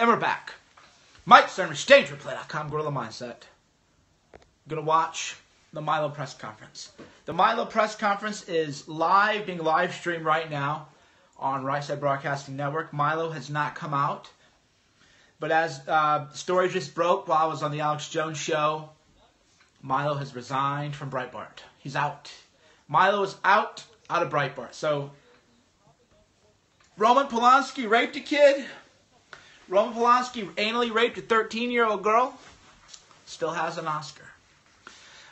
And we're back. Mike Cernovich, StageReplay.com, Gorilla Mindset. Gonna watch the MILO press conference. The MILO press conference is being live streamed right now on Right Side Broadcasting Network. MILO has not come out. But as story just broke while I was on the Alex Jones show, MILO has resigned from Breitbart. He's out. MILO is out of Breitbart. So, Roman Polanski raped a kid. Roman Polanski anally raped a 13-year-old girl. Still has an Oscar.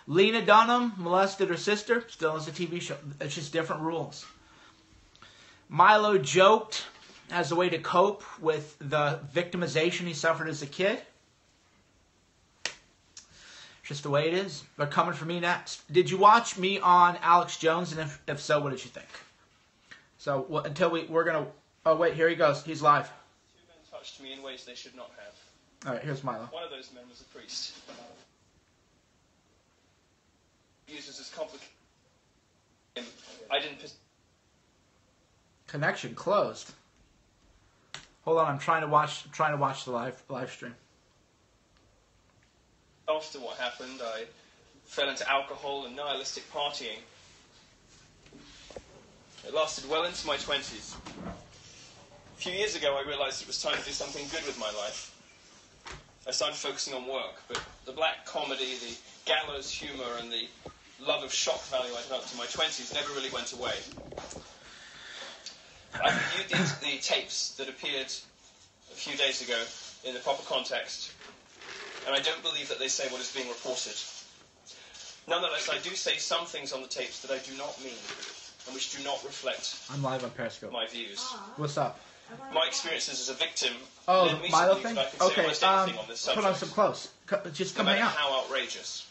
Lena Dunham molested her sister. Still has a TV show. It's just different rules. MILO joked as a way to cope with the victimization he suffered as a kid. Just the way it is. They're coming for me next. Did you watch me on Alex Jones? And if so, what did you think? So until we're going to... Oh, wait, here he goes. He's live. Two men touched me in ways they should not have. All right, here's MILO. One of those men was a priest. Uses as complicated. I didn't... Connection closed. Hold on, I'm trying to watch the live stream. After what happened, I fell into alcohol and nihilistic partying. It lasted well into my 20s. A few years ago, I realized it was time to do something good with my life. I started focusing on work, but the black comedy, the gallows humor, and the love of shock value I developed in my 20s never really went away. I reviewed the tapes that appeared a few days ago in the proper context, and I don't believe that they say what is being reported. Nonetheless, I do say some things on the tapes that I do not mean, and which do not reflect I'm live on Periscope. my views. What's up? My experiences as a victim Oh, led me MILO to believe thing? that I could say almost anything on this subject, put on some clothes. Just no come hang matter out. how outrageous.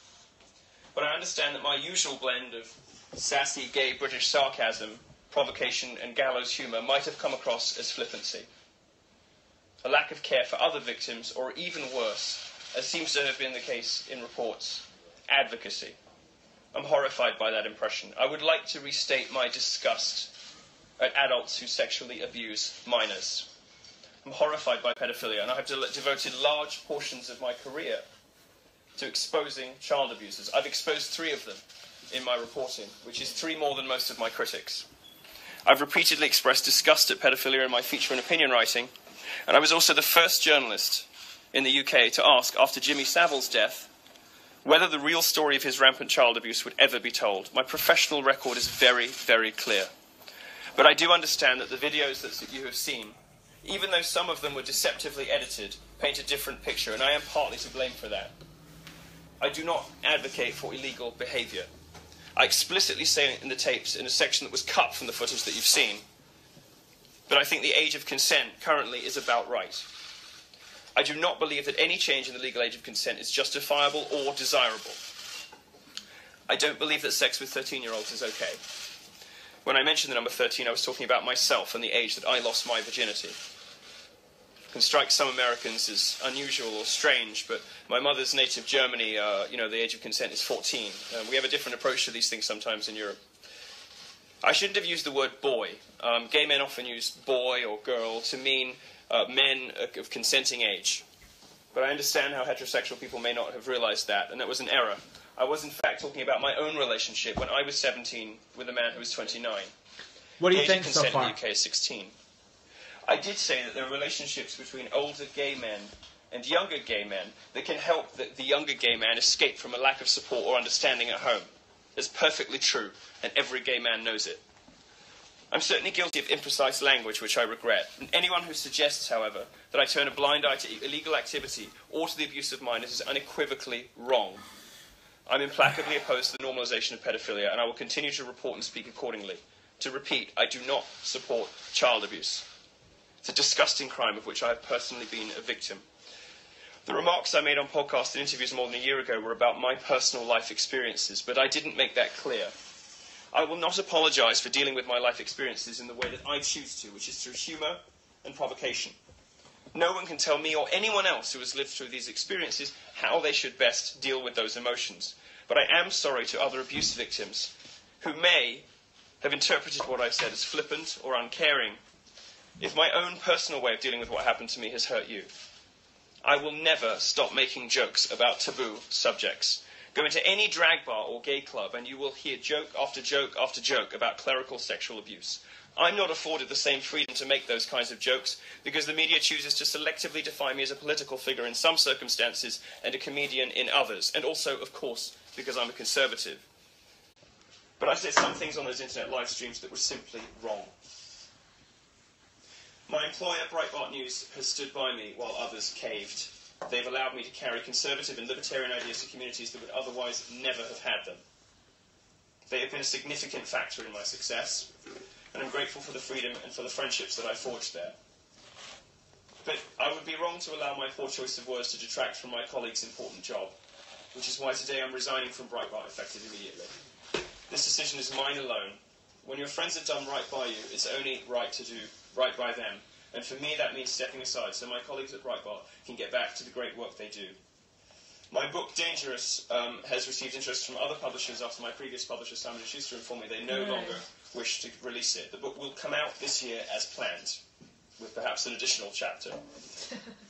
But I understand that my usual blend of sassy, gay British sarcasm, provocation, and gallows humour might have come across as flippancy. A lack of care for other victims, or even worse, as seems to have been the case in reports, advocacy. I'm horrified by that impression. I would like to restate my disgust at adults who sexually abuse minors. I'm horrified by pedophilia, and I have devoted large portions of my career to exposing child abusers. I've exposed 3 of them in my reporting, which is 3 more than most of my critics. I've repeatedly expressed disgust at pedophilia in my feature and opinion writing, and I was also the first journalist in the UK to ask, after Jimmy Savile's death, whether the real story of his rampant child abuse would ever be told. My professional record is very, very clear. But I do understand that the videos that you have seen, even though some of them were deceptively edited, paint a different picture, and I am partly to blame for that. I do not advocate for illegal behaviour. I explicitly say in the tapes, in a section that was cut from the footage that you've seen, that I think the age of consent currently is about right. I do not believe that any change in the legal age of consent is justifiable or desirable. I don't believe that sex with 13-year-olds is okay. When I mentioned the number 13, I was talking about myself and the age that I lost my virginity. It can strike some Americans as unusual or strange, but my mother's native Germany, the age of consent is 14. We have a different approach to these things sometimes in Europe. I shouldn't have used the word boy. Gay men often use boy or girl to mean men of consenting age. But I understand how heterosexual people may not have realized that, and that was an error. I was, in fact, talking about my own relationship when I was 17 with a man who was 29. What do you The age think of so consent far? in the UK is 16. I did say that there are relationships between older gay men and younger gay men that can help the younger gay man escape from a lack of support or understanding at home. That's perfectly true, and every gay man knows it. I'm certainly guilty of imprecise language, which I regret. And anyone who suggests, however, that I turn a blind eye to illegal activity or to the abuse of minors is unequivocally wrong. I'm implacably opposed to the normalisation of pedophilia, and I will continue to report and speak accordingly. To repeat, I do not support child abuse. It's a disgusting crime of which I have personally been a victim. The remarks I made on podcasts and interviews more than a year ago were about my personal life experiences, but I didn't make that clear. I will not apologise for dealing with my life experiences in the way that I choose to, which is through humour and provocation. No one can tell me or anyone else who has lived through these experiences how they should best deal with those emotions. But I am sorry to other abuse victims who may have interpreted what I've said as flippant or uncaring. If my own personal way of dealing with what happened to me has hurt you, I will never stop making jokes about taboo subjects. Go into any drag bar or gay club and you will hear joke after joke after joke about clerical sexual abuse. I'm not afforded the same freedom to make those kinds of jokes because the media chooses to selectively define me as a political figure in some circumstances and a comedian in others. And also, of course, because I'm a conservative. But I said some things on those internet live streams that were simply wrong. My employer, Breitbart News, has stood by me while others caved. They've allowed me to carry conservative and libertarian ideas to communities that would otherwise never have had them. They have been a significant factor in my success, and I'm grateful for the freedom and for the friendships that I forged there. But I would be wrong to allow my poor choice of words to detract from my colleague's important job, which is why today I'm resigning from Breitbart effective immediately. This decision is mine alone. When your friends have done right by you, it's only right to do right by them. And for me, that means stepping aside so my colleagues at Breitbart can get back to the great work they do. My book, Dangerous, has received interest from other publishers after my previous publisher, Simon & Schuster, informed me they no longer wish to release it. The book will come out this year as planned, with perhaps an additional chapter.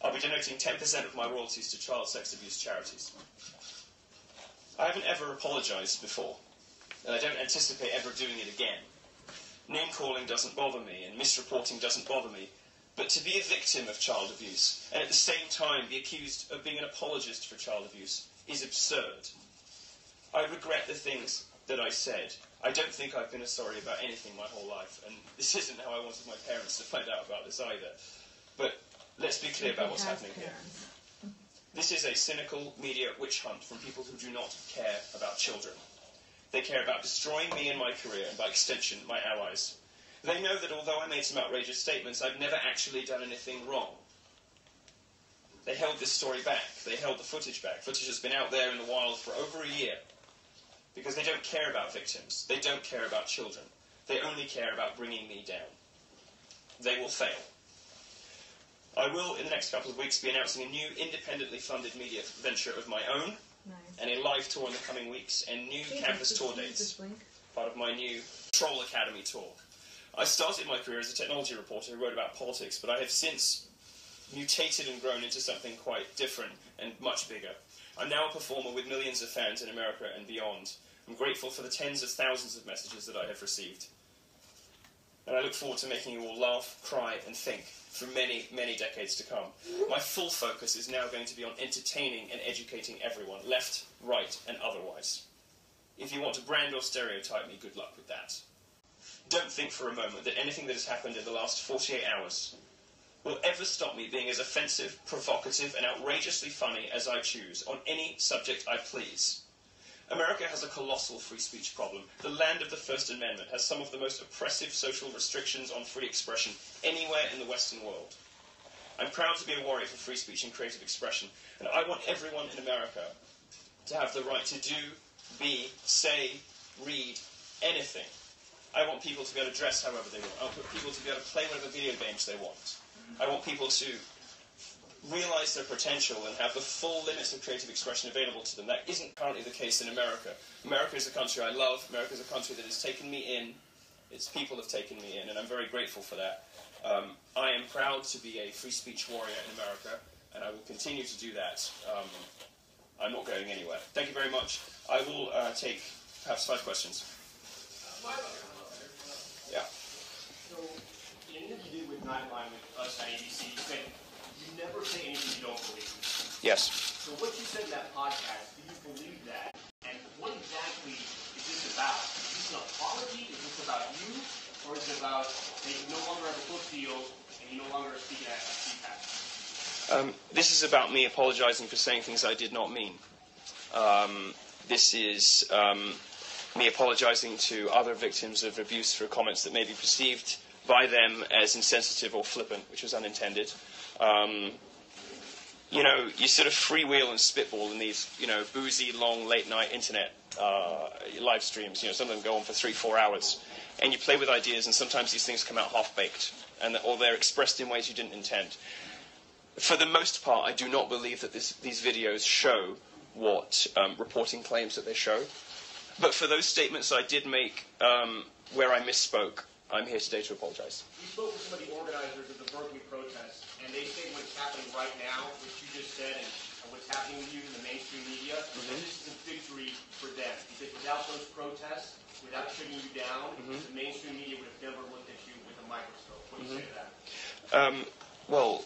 I'll be donating 10% of my royalties to child sex abuse charities. I haven't ever apologized before, and I don't anticipate ever doing it again. Name-calling doesn't bother me, and misreporting doesn't bother me. But to be a victim of child abuse, and at the same time be accused of being an apologist for child abuse, is absurd. I regret the things that I said. I don't think I've been sorry about anything my whole life, and this isn't how I wanted my parents to find out about this either. But let's be clear about what's happening here. This is a cynical media witch hunt from people who do not care about children. They care about destroying me and my career, and by extension, my allies. They know that although I made some outrageous statements, I've never actually done anything wrong. They held this story back. They held the footage back. Footage has been out there in the wild for over a year because they don't care about victims. They don't care about children. They only care about bringing me down. They will fail. I will, in the next couple of weeks, be announcing a new independently funded media venture of my own, and a live tour in the coming weeks, and new campus tour dates, part of my new Troll Academy tour. I started my career as a technology reporter who wrote about politics, but I have since mutated and grown into something quite different and much bigger. I'm now a performer with millions of fans in America and beyond. I'm grateful for the tens of thousands of messages that I have received. And I look forward to making you all laugh, cry, and think for many, many decades to come. My full focus is now going to be on entertaining and educating everyone, left, right, and otherwise. If you want to brand or stereotype me, good luck with that. Don't think for a moment that anything that has happened in the last 48 hours will ever stop me being as offensive, provocative, and outrageously funny as I choose on any subject I please. America has a colossal free speech problem. The land of the First Amendment has some of the most oppressive social restrictions on free expression anywhere in the Western world. I'm proud to be a warrior for free speech and creative expression, and I want everyone in America to have the right to do, be, say, read anything. I want people to be able to dress however they want. I want people to be able to play whatever video games they want. I want people to realize their potential and have the full limits of creative expression available to them. That isn't currently the case in America. America is a country I love. America is a country that has taken me in. Its people have taken me in, and I'm very grateful for that. I am proud to be a free speech warrior in America, and I will continue to do that. I'm not going anywhere. Thank you very much. I will take perhaps 5 questions. Yeah. So, in an interview with Nightline with us at ABC, you said you never say anything you don't believe. Yes. So what you said in that podcast, do you believe that? And what exactly is this about? Is this an apology? Is this about you? Or is it about that you no longer have a book deal and you no longer speak at CPAC? This is about me apologizing for saying things I did not mean. This is me apologizing to other victims of abuse for comments that may be perceived by them as insensitive or flippant, which was unintended. You know, you sort of freewheel and spitball in these, you know, boozy, long, late-night internet live streams. You know, some of them go on for 3-4 hours. And you play with ideas, and sometimes these things come out half-baked, or they're expressed in ways you didn't intend. For the most part, I do not believe that these videos show what reporting claims that they show. But for those statements I did make where I misspoke, I'm here today to apologize. We spoke with some of the organizers of the Berkeley protests, and they say what's happening right now, which you just said, and what's happening with you in the mainstream media, that this is a victory for them. Because without those protests, without shutting you down, the mainstream media would have never looked at you with a microscope. What do you say to that? Well,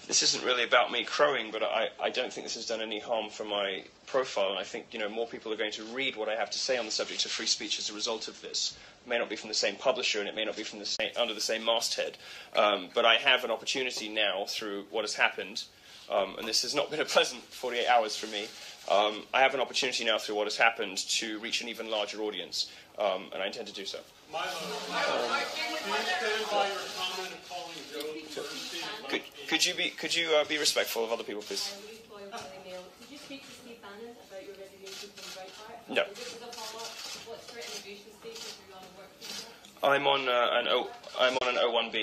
this isn't really about me crowing, but I don't think this has done any harm for my profile, and I think more people are going to read what I have to say on the subject of free speech as a result of this. It may not be from the same publisher, and it may not be from the same, under the same masthead, but I have an opportunity now through what has happened, and this has not been a pleasant 48 hours for me. I have an opportunity now through what has happened to reach an even larger audience, and I intend to do so. Milo, can you stand by your comment of calling Joe Bernstein? Could you be respectful of other people, please? Could you speak to Steve Bannon about your resignation from Breitbart? No. This is a follow-up. What's your integration status? Are you on a work visa? I'm on an O1B,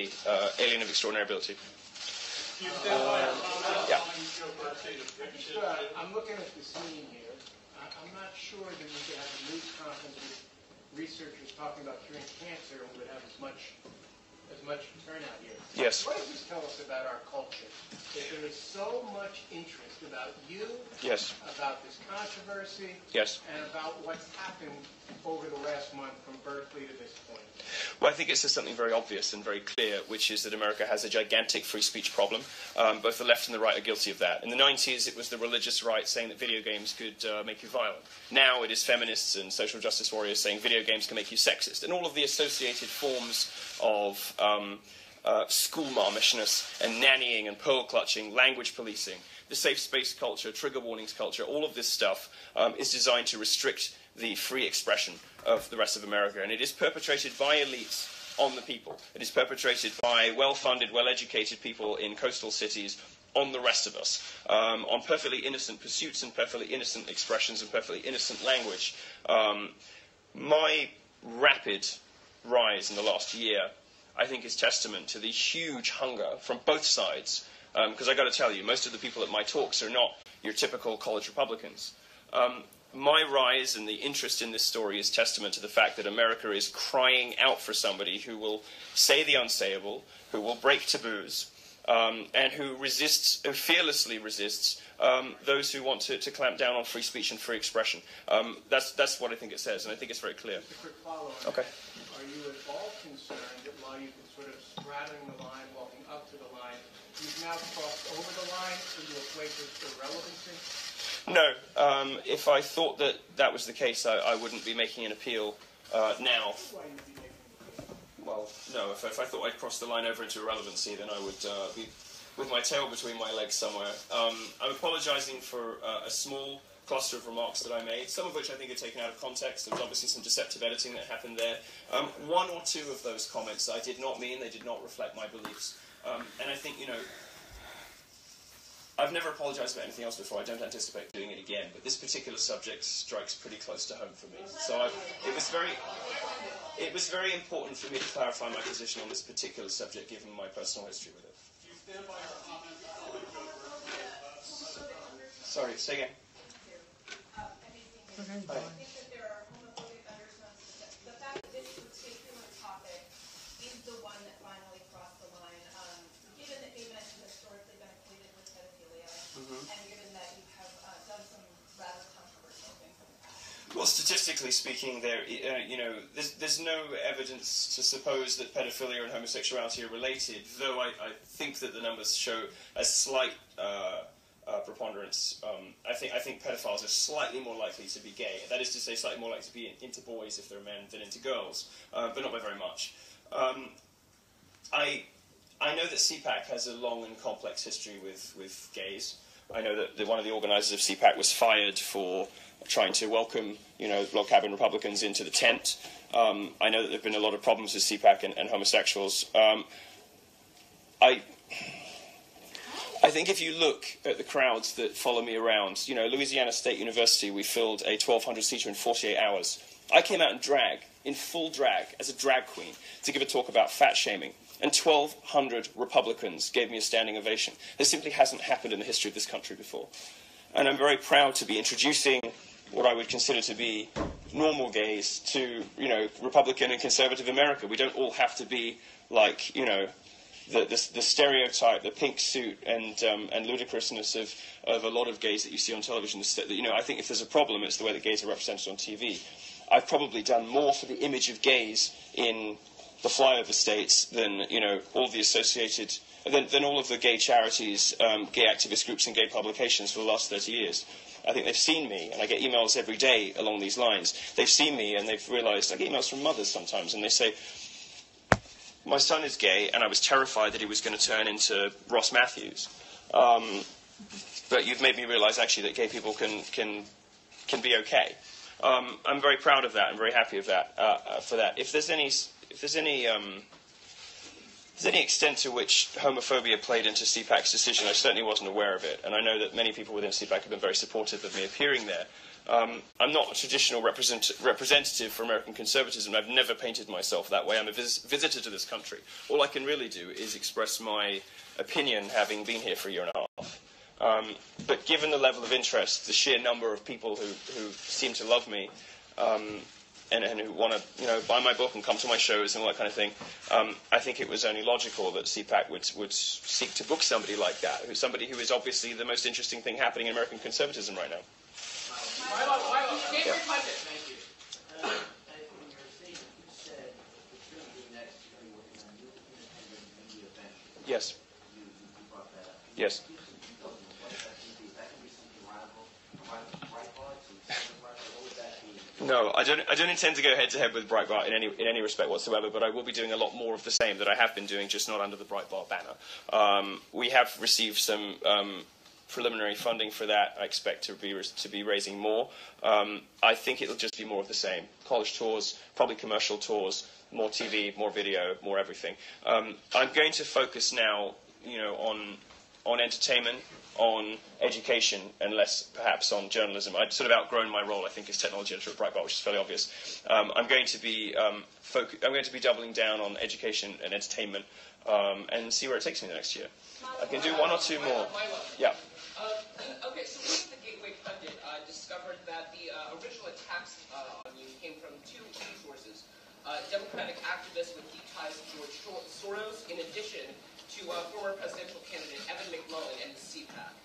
alien of extraordinary ability. Do you stand by your comment of calling Joe Bernstein a fiction? I'm looking at the scene here. I'm not sure that we could have a news conference with researchers talking about curing cancer and we would have as much turnout here. Yes. What does this tell us about our culture? That there is so much interest about you, Yes. about this controversy, Yes. and about what's happened over the last month from Berkeley to this point. Well, I think it says something very obvious and very clear, which is that America has a gigantic free speech problem. Both the left and the right are guilty of that. In the 90s, it was the religious right saying that video games could make you violent. Now it is feminists and social justice warriors saying video games can make you sexist. And all of the associated forms of schoolmarmishness and nannying and pearl clutching, language policing, the safe space culture, trigger warnings culture, all of this stuff is designed to restrict the free expression of the rest of America. And it is perpetrated by elites on the people. It is perpetrated by well-funded, well-educated people in coastal cities on the rest of us, on perfectly innocent pursuits and perfectly innocent expressions and perfectly innocent language. My rapid rise in the last year, I think, is testament to the huge hunger from both sides. Because I got to tell you, most of the people at my talks are not your typical college Republicans. My rise and the interest in this story is testament to the fact that America is crying out for somebody who will say the unsayable, who will break taboos, and who fearlessly resists those who want to clamp down on free speech and free expression. That's what I think it says, and I think it's very clear. Just a quick follow-up. Okay. Are you at all concerned that while you've been sort of straddling the line, walking up to the line, you've now crossed over the line into a place of irrelevancy? No. If I thought that that was the case, I wouldn't be making an appeal now. Why you'd be making the appeal? Well, no. If I thought I'd crossed the line over into irrelevancy, then I would be with my tail between my legs somewhere. I'm apologising for a small cluster of remarks that I made, some of which I think are taken out of context. There was obviously some deceptive editing that happened there. One or two of those comments I did not mean, they did not reflect my beliefs. And I think, I've never apologised about anything else before. I don't anticipate doing it again. But this particular subject strikes pretty close to home for me. So it was very important for me to clarify my position on this particular subject, given my personal history with it. Do you stand by your comment of calling Joe Bernstein? Sorry, say again. I think that there are homophobic undertones. The fact that this particular topic is the one that finally crossed the line, given that gay men have historically been equated with pedophilia, and given that you have done some rather controversial things in the past. Well, statistically speaking, there's no evidence to suppose that pedophilia and homosexuality are related, though I think that the numbers show a slight preponderance. I think pedophiles are slightly more likely to be gay. That is to say, slightly more likely to be into boys if they're men than into girls, but not by very much. I know that CPAC has a long and complex history with gays. I know that one of the organisers of CPAC was fired for trying to welcome, log cabin Republicans into the tent. I know that there have been a lot of problems with CPAC and homosexuals. I think if you look at the crowds that follow me around, Louisiana State University, we filled a 1,200-seater in 48 hours. I came out in full drag, as a drag queen, to give a talk about fat shaming. And 1,200 Republicans gave me a standing ovation. This simply hasn't happened in the history of this country before. And I'm very proud to be introducing what I would consider to be normal gays to, Republican and conservative America. We don't all have to be like, the stereotype, the pink suit and ludicrousness of a lot of gays that you see on television. I think if there's a problem, it's the way that gays are represented on TV. I've probably done more for the image of gays in the flyover states than all the associated than all of the gay charities, gay activist groups, and gay publications for the last 30 years. I think they've seen me, and I get emails every day along these lines. They've seen me, and they've realised. I get emails from mothers sometimes, and they say, "My son is gay, and I was terrified that he was going to turn into Ross Matthews. But you've made me realise actually that gay people can be okay." I'm very proud of that. I'm very happy of that for that. If there's any extent to which homophobia played into CPAC's decision, I certainly wasn't aware of it, and I know that many people within CPAC have been very supportive of me appearing there. I'm not a traditional representative for American conservatism. I've never painted myself that way. I'm a visitor to this country. All I can really do is express my opinion, having been here for a year and a half. But given the level of interest, the sheer number of people who seem to love me, and who want to, buy my book and come to my shows and all that kind of thing, I think it was only logical that CPAC would seek to book somebody like that, somebody who is obviously the most interesting thing happening in American conservatism right now. Thank you. I think in your statement you said it's going to be next year you're working on new independent media venture. Yes. You brought that up. Yes. No, I don't intend to go head-to-head with Breitbart in any respect whatsoever, but I will be doing a lot more of the same that I have been doing, just not under the Breitbart banner. We have received some preliminary funding for that. I expect to be raising more. I think it'll just be more of the same. College tours, probably commercial tours, more TV, more video, more everything. I'm going to focus now, on entertainment, on education, and less perhaps on journalism. I'd sort of outgrown my role, I think, as technology editor at Breitbart, which is fairly obvious. I'm going to be doubling down on education and entertainment, and see where it takes me next year. I can do one or two more. Yeah. Okay, so one of the Gateway pundit discovered that the original attacks on you came from two key sources. Democratic activists with deep ties to George Soros, in addition to former presidential candidate Evan McMullen and the CPAC.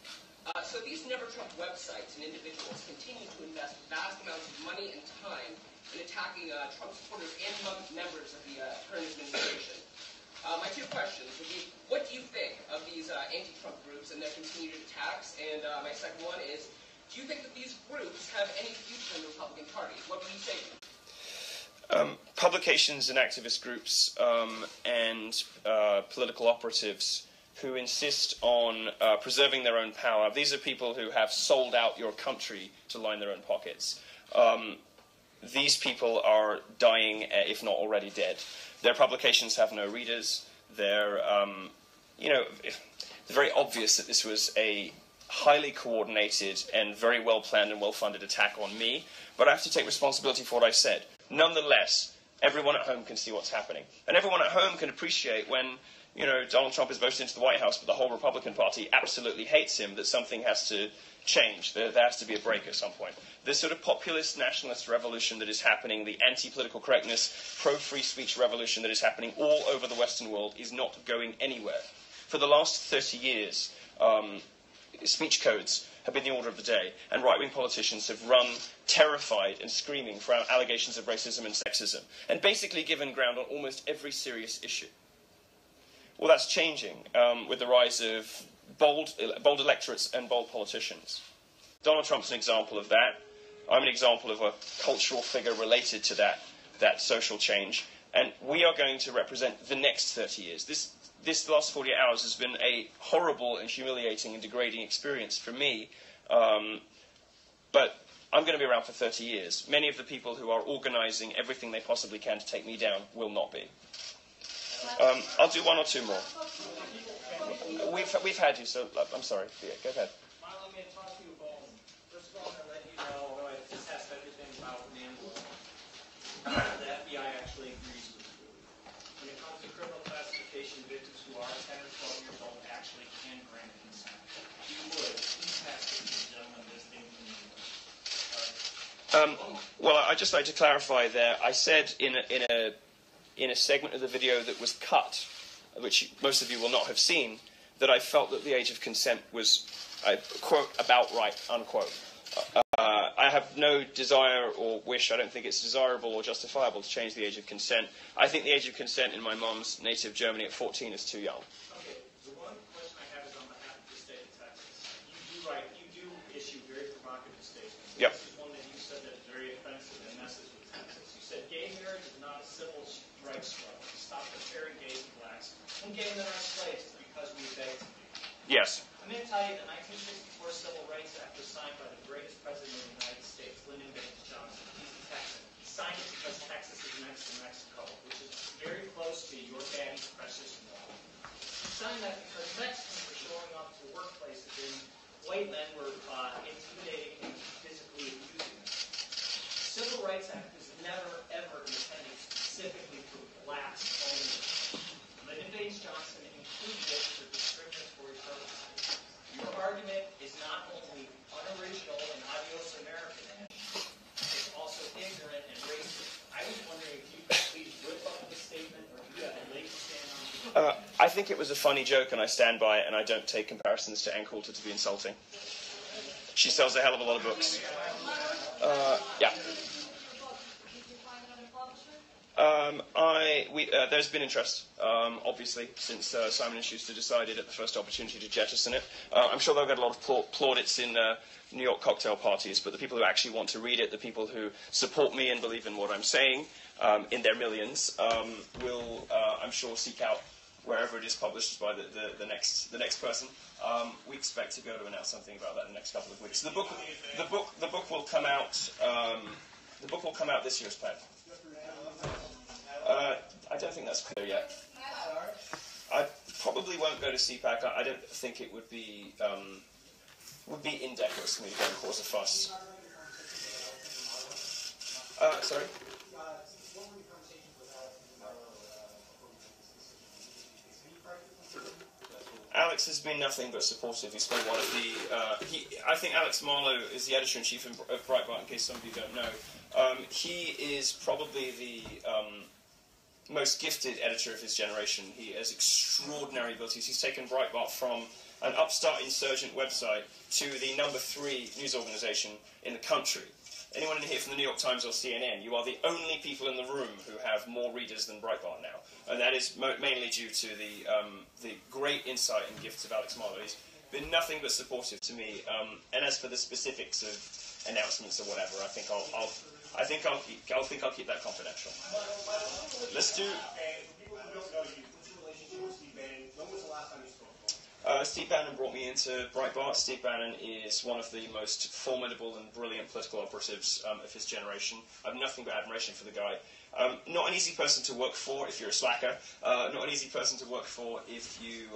So these Never Trump websites and individuals continue to invest vast amounts of money and time in attacking Trump supporters and members of the current administration. My two questions would be, what do you think of these anti-Trump groups and their continued attacks? And my second one is, do you think that these groups have any future in the Republican Party? What would you say to them? Publications and activist groups and political operatives who insist on preserving their own power. These are people who have sold out your country to line their own pockets. These people are dying, if not already dead. Their publications have no readers. They're, it's very obvious that this was a highly coordinated and very well planned and well funded attack on me. But I have to take responsibility for what I said. Nonetheless, everyone at home can see what's happening. And everyone at home can appreciate when, Donald Trump is voted into the White House, but the whole Republican Party absolutely hates him, that something has to change. There has to be a break at some point. This sort of populist nationalist revolution that is happening, the anti-political correctness, pro-free speech revolution that is happening all over the Western world is not going anywhere. For the last 30 years, speech codes have been the order of the day, and right-wing politicians have run terrified and screaming for allegations of racism and sexism, and basically given ground on almost every serious issue. Well, that's changing with the rise of bold electorates and bold politicians. Donald Trump's an example of that. I'm an example of a cultural figure related to that social change, and we are going to represent the next 30 years. This last 48 hours has been a horrible and humiliating and degrading experience for me, but I'm going to be around for 30 years. Many of the people who are organizing everything they possibly can to take me down will not be. I'll do one or two more. We've had you, so I'm sorry. Yeah, go ahead. Milo, may I talk to you about, first of all, I'm going to let you know, although I just asked everything about MILO, the FBI actually agrees with you. When it comes to criminal classification, victims who are 10 or 12 years old actually can grant consent. If you would, please pass it to the gentleman visiting from MILO. Well, I'd just like to clarify there. I said in a segment of the video that was cut, which most of you will not have seen, that I felt that the age of consent was, I quote, about right, unquote. I have no desire or wish, I don't think it's desirable or justifiable to change the age of consent. I think the age of consent in my mum's native Germany at 14 is too young. Okay, the one question I have is on behalf of the state of Texas. You do issue very provocative statements. Yep. This is one that you said that is very offensive and messes with Texas. You said gay marriage is not a civil rights struggle. Stop comparing gays and blacks. And gay men are slaves because we beg to be. Yes. I'm going to tell you the 1964 Civil Rights Act was signed by the greatest president of the United States, Lyndon Baines Johnson. He's a Texan. He signed it because Texas is next to Mexico, which is very close to your daddy's precious wall. He signed that because Mexicans were showing up to workplaces and white men were intimidating and physically abusing them. The Civil Rights Act was never, ever intended specifically for blacks only. Lyndon Baines Johnson included it for discriminatory purposes. Your argument is not only unoriginal and adios American, it's also ignorant and racist. I was wondering if you could please rip up the statement, or do you have a leg to stand on? I think it was a funny joke, and I stand by it, and I don't take comparisons to Ann Coulter to be insulting. She sells a hell of a lot of books. Yeah. There's been interest, obviously, since Simon & Schuster decided at the first opportunity to jettison it. I'm sure they'll get a lot of plaudits in New York cocktail parties, but the people who actually want to read it, the people who support me and believe in what I'm saying, in their millions, will, I'm sure, seek out wherever it is published by the next person. We expect to go to announce something about that in the next couple of weeks. The book will come out. The book will come out this year, Pat. I don't think that's clear yet. I probably won't go to CPAC. I don't think it would be indecorous for me to go and cause a fuss. Sorry? Alex has been nothing but supportive. He's been one of the... I think Alex MILO is the editor-in-chief of Breitbart, in case some of you don't know. He is probably the most gifted editor of his generation. He has extraordinary abilities. He's taken Breitbart from an upstart insurgent website to the #3 news organization in the country. Anyone in here from the New York Times or CNN, you are the only people in the room who have more readers than Breitbart now. And that is mainly due to the great insight and gifts of Alex MILO. He's been nothing but supportive to me. And as for the specifics of announcements or whatever, I think I'll keep that confidential. Let's do. Steve Bannon brought me into Breitbart. Steve Bannon is one of the most formidable and brilliant political operatives of his generation. I have nothing but admiration for the guy. Not an easy person to work for if you're a slacker. Not an easy person to work for if you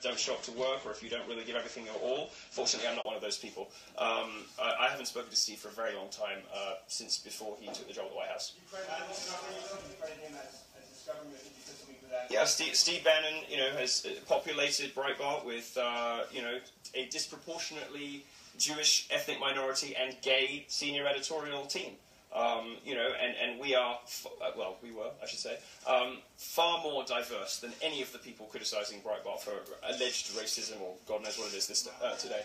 don't show up to work or if you don't really give everything your all. Fortunately, I'm not one of those people. I haven't spoken to Steve for a very long time, since before he took the job at the White House. Yeah, Steve Bannon, has populated Breitbart with, a disproportionately Jewish ethnic minority and gay senior editorial team. And we are, we were, I should say, far more diverse than any of the people criticizing Breitbart for alleged racism or God knows what it is today.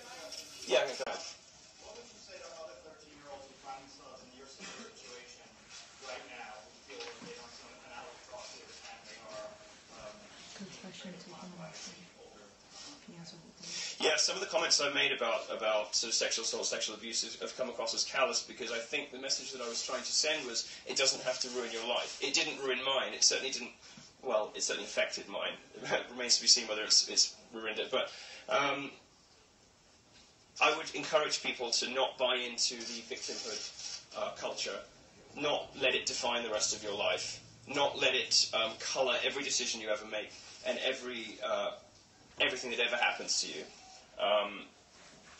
Yeah, go ahead. What would you say to other 13-year-olds who find themselves in your situation right now, who feel that they don't see an outlet crosses and they are Yeah, some of the comments I've made about sort of sexual assault, sexual abuse have come across as callous because I think the message that I was trying to send was it doesn't have to ruin your life. It didn't ruin mine. It certainly didn't. Well, it certainly affected mine. It remains to be seen whether it's ruined it. But I would encourage people to not buy into the victimhood culture, not let it define the rest of your life, not let it colour every decision you ever make and everything that ever happens to you.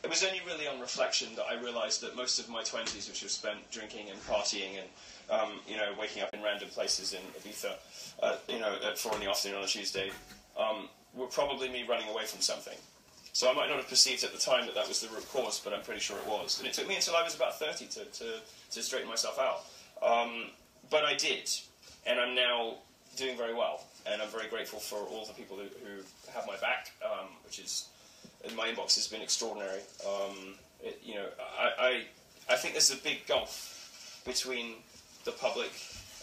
It was only really on reflection that I realised that most of my 20s, which was spent drinking and partying and waking up in random places in Ibiza, at 4 in the afternoon on a Tuesday, were probably me running away from something. So I might not have perceived at the time that that was the root cause, but I'm pretty sure it was. And it took me until I was about 30 to straighten myself out. But I did, and I'm now doing very well. And I'm very grateful for all the people who have my back, which is, my inbox has been extraordinary. I think there's a big gulf between the public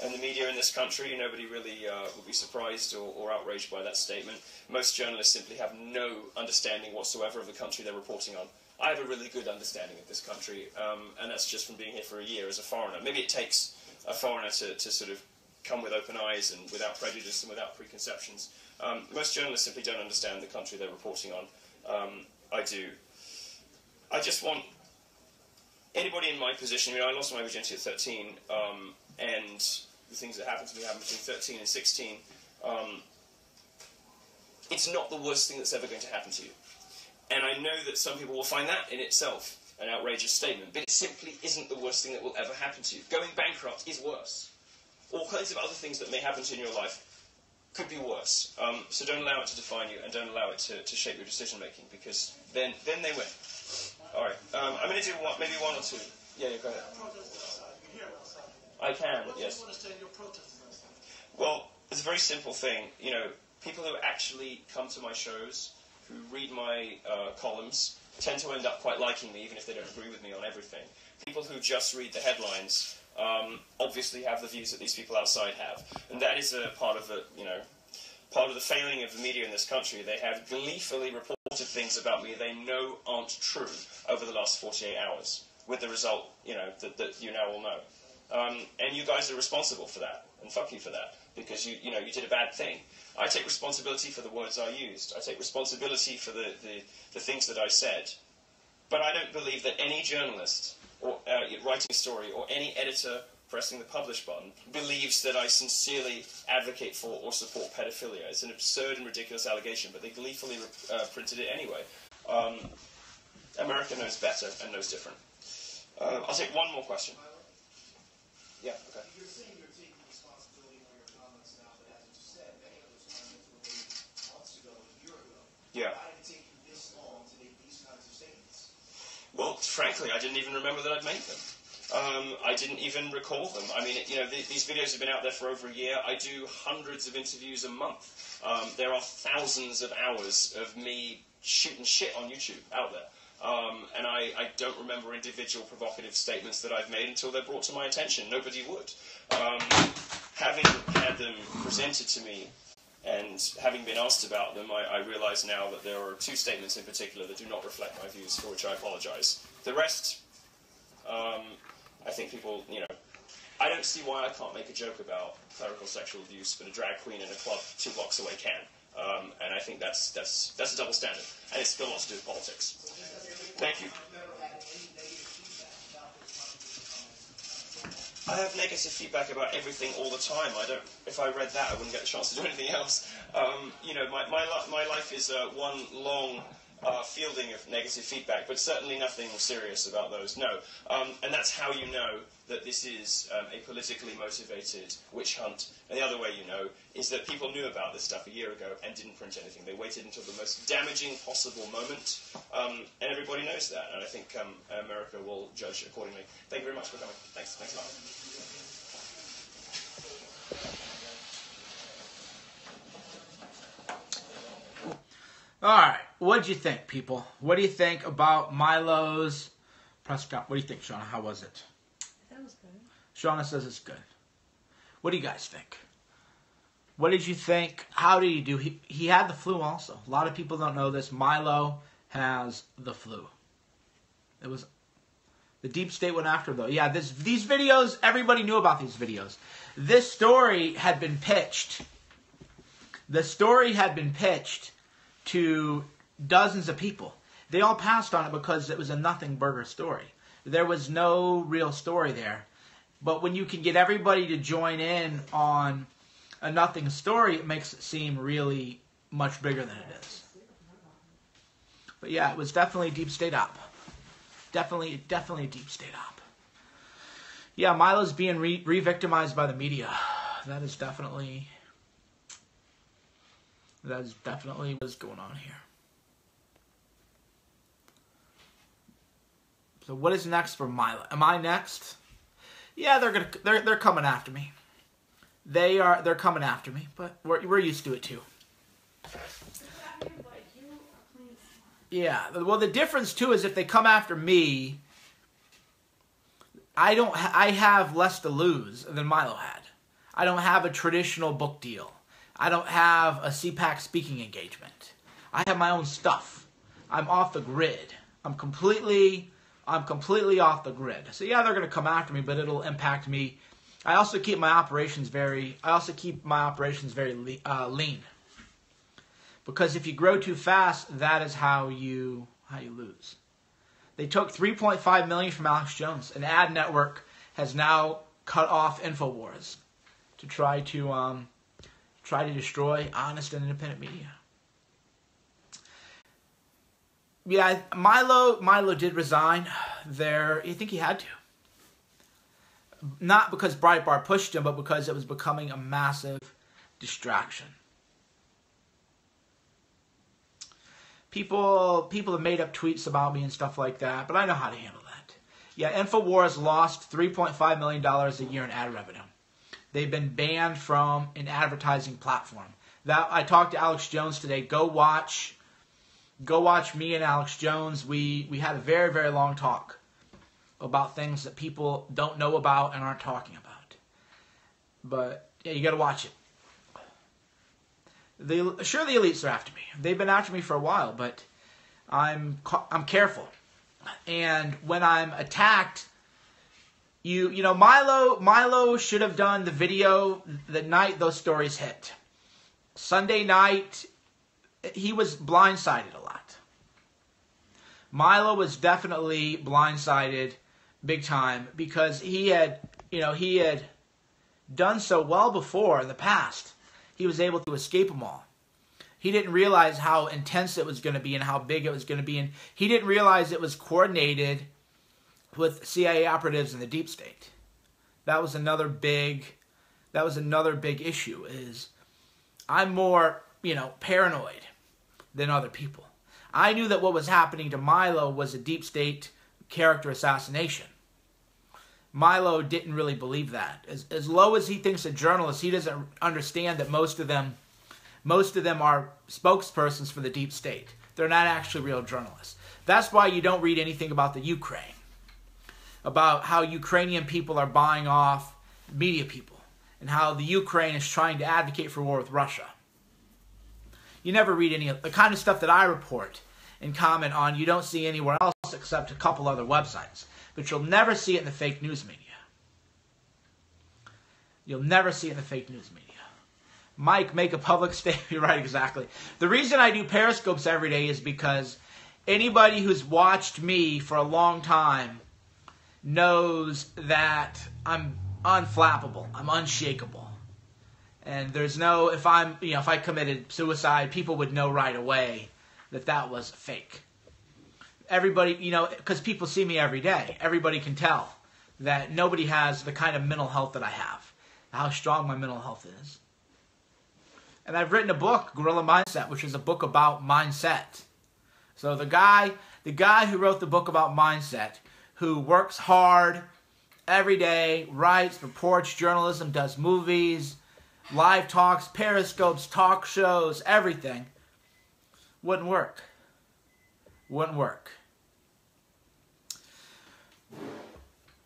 and the media in this country. Nobody really would be surprised or outraged by that statement. Most journalists simply have no understanding whatsoever of the country they're reporting on. I have a really good understanding of this country, and that's just from being here for a year as a foreigner. Maybe it takes a foreigner to sort of come with open eyes and without prejudice and without preconceptions. Most journalists simply don't understand the country they're reporting on. I do. I just want anybody in my position. I lost my virginity at 13, and the things that happened to me happened between 13 and 16. It's not the worst thing that's ever going to happen to you. And I know that some people will find that in itself an outrageous statement, but it simply isn't the worst thing that will ever happen to you. Going bankrupt is worse. All kinds of other things that may happen to you in your life could be worse. So don't allow it to define you, and don't allow it to shape your decision-making, because then they win. All right, I'm going to do maybe one or two. Yeah, go ahead. I can, yes. Well, it's a very simple thing. People who actually come to my shows, who read my columns, tend to end up quite liking me, even if they don't agree with me on everything. People who just read the headlines obviously have the views that these people outside have, and that is a part of the, part of the failing of the media in this country. They have gleefully reported things about me they know aren't true over the last 48 hours, with the result, that you now all know. And you guys are responsible for that, and fuck you for that, because you did a bad thing. I take responsibility for the words I used. I take responsibility for the things that I said. But I don't believe that any journalist or writing a story, or any editor pressing the publish button, believes that I sincerely advocate for or support pedophilia. It's an absurd and ridiculous allegation, but they gleefully printed it anyway. America knows better and knows different. I'll take one more question. Yeah, okay. You're saying you're taking responsibility for your comments now, but as you said, many of those comments were made months ago, a year ago. Yeah. Why did it take you this long to make these kinds of statements? Well, frankly, I didn't even remember that I'd made them. I didn't even recall them. I mean, these videos have been out there for over a year. I do hundreds of interviews a month. There are thousands of hours of me shooting shit on YouTube out there. And I don't remember individual provocative statements that I've made until they're brought to my attention. Nobody would. Having had them presented to me and having been asked about them, I realise now that there are two statements in particular that do not reflect my views, for which I apologise. The rest, I think people, I don't see why I can't make a joke about clerical sexual abuse, but a drag queen in a club 2 blocks away can. And I think that's a double standard, and it's got a lot to do with politics. Thank you. I have negative feedback about everything all the time. If I read that, I wouldn't get a chance to do anything else. My life is one long fielding of negative feedback, but certainly nothing serious about those. No, and that's how you know that this is a politically motivated witch hunt. And the other way you know is that people knew about this stuff a year ago and didn't print anything. They waited until the most damaging possible moment, and everybody knows that. And I think America will judge accordingly. Thank you very much for coming. Thanks a lot. All right, what did you think, people? What do you think about MILO's press conference? What do you think, Shauna? How was it? I thought it was good. Shauna says it's good. What do you guys think? What did you think? How did he do? He had the flu also. A lot of people don't know this. MILO has the flu. It was the deep state went after him, though. Yeah, these videos, everybody knew about these videos. This story had been pitched. The story had been pitched to dozens of people. They all passed on it because it was a nothing burger story. There was no real story there. But when you can get everybody to join in on a nothing story, it makes it seem really much bigger than it is. But yeah, it was definitely deep state op. Definitely deep state op. Yeah, MILO's being re-victimized by the media. That is definitely what's going on here. So what is next for Milo? Am I next? Yeah, they're coming after me. They're coming after me, but we're used to it too. Yeah. Well, the difference too is if they come after me, I have less to lose than Milo had. I don't have a traditional book deal. I don't have a CPAC speaking engagement. I have my own stuff. I'm off the grid. I'm completely off the grid. So yeah, they're going to come after me, but it'll impact me. I also keep my operations very lean. Because if you grow too fast, that is how you lose. They took $3.5 million from Alex Jones. An ad network has now cut off InfoWars to try to destroy honest and independent media. Yeah, Milo did resign there. I think he had to. Not because Breitbart pushed him, but because it was becoming a massive distraction. People have made up tweets about me and stuff like that, but I know how to handle that. Yeah, InfoWars lost $3.5 million a year in ad revenue. They've been banned from an advertising platform. That I talked to Alex Jones today. Go watch me and Alex Jones. We had a very, very long talk about things that people don't know about and aren't talking about. But yeah, you got to watch it. Sure, the elites are after me. They've been after me for a while, but I'm careful. And when I'm attacked, you know, Milo should have done the video the night those stories hit. Sunday night, he was blindsided a lot. Milo was definitely blindsided big time because he had done so well before in the past. He was able to escape them all. He didn't realize how intense it was going to be and how big it was going to be, and he didn't realize it was coordinated with CIA operatives in the deep state. That was another big issue. Is I'm more, paranoid than other people. I knew that what was happening to Milo was a deep state character assassination. Milo didn't really believe that. As low as he thinks of journalists, he doesn't understand that most of them are spokespersons for the deep state. They're not actually real journalists. That's why you don't read anything about the Ukraine, about how Ukrainian people are buying off media people, and how the Ukraine is trying to advocate for war with Russia. You never read any of the kind of stuff that I report and comment on. You don't see anywhere else except a couple other websites. But you'll never see it in the fake news media. You'll never see it in the fake news media. Mike, make a public statement. You're right, exactly. The reason I do Periscopes every day is because anybody who's watched me for a long time knows that I'm unflappable. I'm unshakable. And there's no, if I committed suicide, people would know right away that was fake. Everybody, because people see me every day, everybody can tell that nobody has the kind of mental health that I have, how strong my mental health is. And I've written a book, Guerrilla Mindset, which is a book about mindset. So the guy who wrote the book about mindset, who works hard every day, writes, reports journalism, does movies, live talks, periscopes, talk shows, everything, wouldn't work. Wouldn't work.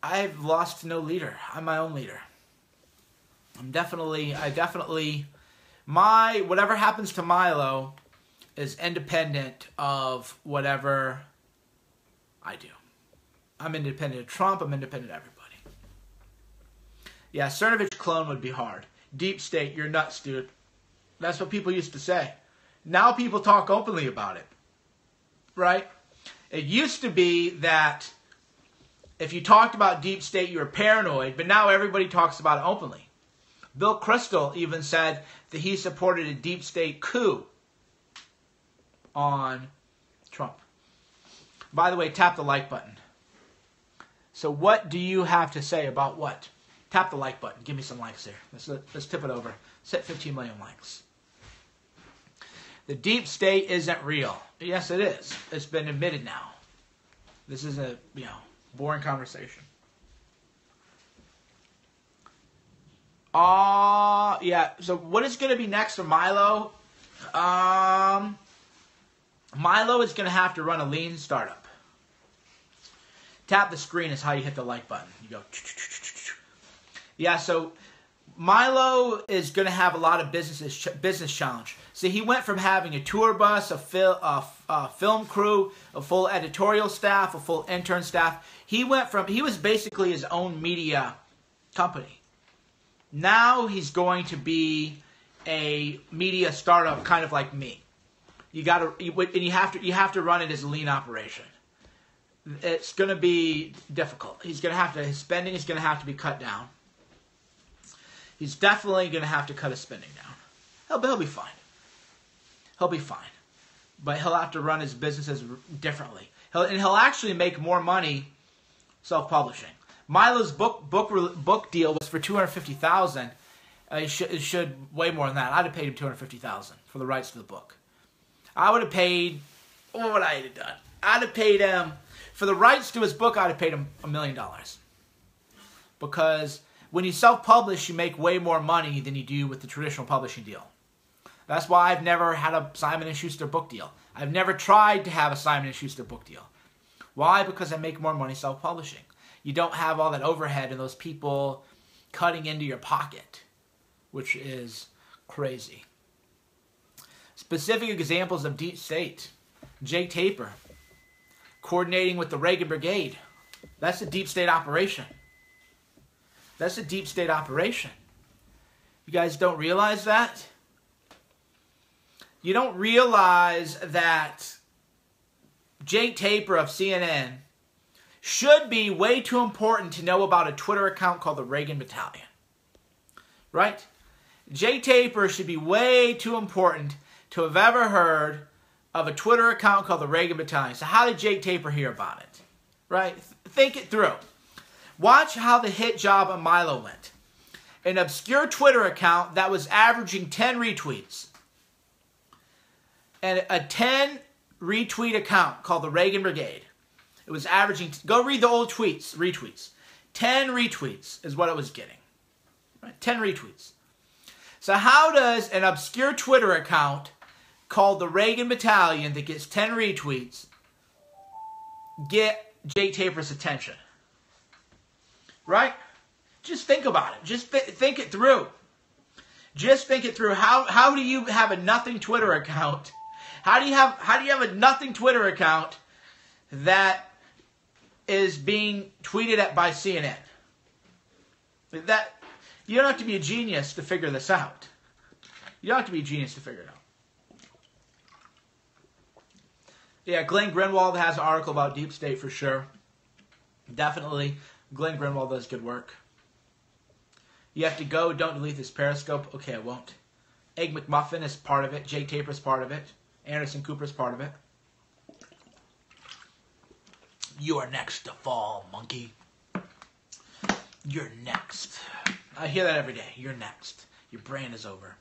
I've lost no leader. I'm my own leader. Whatever happens to Milo is independent of whatever I do. I'm independent of Trump. I'm independent of everybody. Yeah, Cernovich clone would be hard. Deep state, you're nuts, dude. That's what people used to say. Now people talk openly about it. Right? It used to be that if you talked about deep state, you were paranoid, but now everybody talks about it openly. Bill Kristol even said that he supported a deep state coup on Trump. By the way, tap the like button. So what do you have to say about what? Tap the like button. Give me some likes here. Let's tip it over. Set 15 million likes. The deep state isn't real. Yes, it is. It's been admitted now. This is a, boring conversation. Yeah. So what is going to be next for Milo? Milo is going to have to run a lean startup. Tap the screen is how you hit the like button. You go. Yeah. So Milo is going to have a lot of business challenge. See, he went from having a tour bus, a film crew, a full editorial staff, a full intern staff. He was basically his own media company. Now he's going to be a media startup, kind of like me. You have to run it as a lean operation. It's going to be difficult. His spending is going to have to be cut down. He's definitely going to have to cut his spending down. He'll be fine. He'll be fine. But he'll have to run his businesses differently. He'll actually make more money self-publishing. Milo's book deal was for $250,000. It should way more than that. I'd have paid him $250,000 for the rights to the book. I would have paid. What would I have done? I'd have paid him for the rights to his book. I'd have paid him $1 million. Because when you self-publish, you make way more money than you do with the traditional publishing deal. That's why I've never had a Simon & Schuster book deal. I've never tried to have a Simon & Schuster book deal. Why? Because I make more money self-publishing. You don't have all that overhead and those people cutting into your pocket, which is crazy. Specific examples of deep state. Jake Tapper, coordinating with the Reagan Brigade. That's a deep state operation. That's a deep state operation. You guys don't realize that? You don't realize that Jake Tapper of CNN should be way too important to know about a Twitter account called the Reagan Battalion. Right? Jake Tapper should be way too important to have ever heard of a Twitter account called the Reagan Battalion. So how did Jake Tapper hear about it? Right? Think it through. Watch how the hit job on Milo went. An obscure Twitter account that was averaging 10 retweets. And a 10 retweet account called the Reagan Brigade. It was averaging, go read the old retweets. 10 retweets is what it was getting. Right? 10 retweets. So how does an obscure Twitter account called the Reagan Battalion that gets 10 retweets get Jake Tapper's attention? Right? Just think about it. Just think it through. Just think it through. How do you have a nothing Twitter account? How do you have a nothing Twitter account that is being tweeted at by CNN? That you don't have to be a genius to figure this out. You don't have to be a genius to figure it out. Yeah, Glenn Greenwald has an article about deep state for sure. Definitely, Glenn Greenwald does good work. You have to go. Don't delete this Periscope. Okay, I won't. Egg McMuffin is part of it. Jake Tapper's part of it. Anderson Cooper's part of it. You are next to fall, monkey. You're next. I hear that every day. You're next. Your brain is over.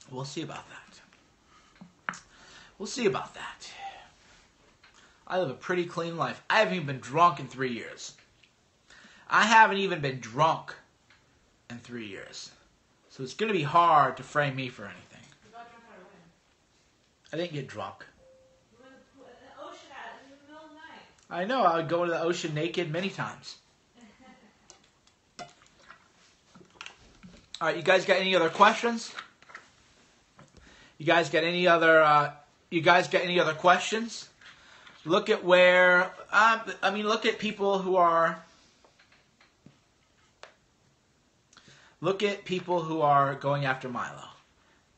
We'll see about that. We'll see about that. I live a pretty clean life. I haven't even been drunk in 3 years. I haven't even been drunk in 3 years. So it's going to be hard to frame me for anything. You got drunk out of when? I didn't get drunk. You went to the ocean in the middle of the night. I know. I would go to the ocean naked many times. All right, you guys got any other questions? You guys got any other questions? Look at where look at people who are going after Milo.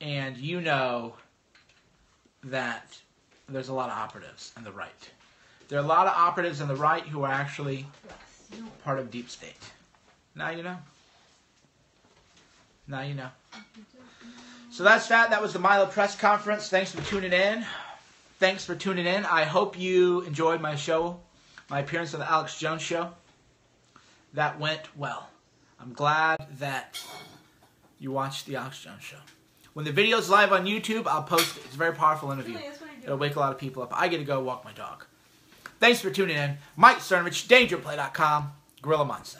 And you know that there's a lot of operatives on the right. There are a lot of operatives on the right who are actually part of deep state. Now you know. Now you know. So that's that. That was the Milo press conference. Thanks for tuning in. I hope you enjoyed my show, my appearance on the Alex Jones Show. That went well. I'm glad that you watched the Alex Jones Show. When the video's live on YouTube, I'll post it. It's a very powerful interview. Really, that's what I do. It'll wake a lot of people up. I get to go walk my dog. Thanks for tuning in. Mike Cernovich, DangerPlay.com, Gorilla Mindset.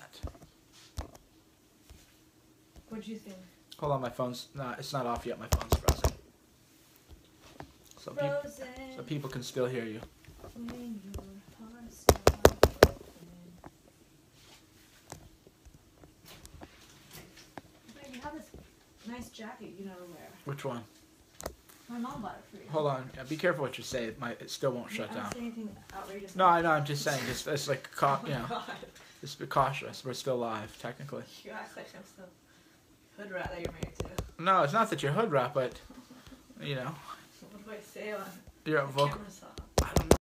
What'd you think? Hold on, my phone's not. It's not off yet. My phone's frozen. So people can still hear you. When your heart starts broken. But you have this nice jacket you never wear. Which one? My mom bought it for you. Hold on. Yeah, be careful what you say. It still won't shut I down. don't say anything outrageous. No, I know. I'm just saying. It's like, Oh you my know, God. just be cautious. We're still live, technically. You act like I'm still hood rat that you're married to. No, it's not that you're hood rat, but, you know, What do I say on you're a the vocal. camera's off? I don't know.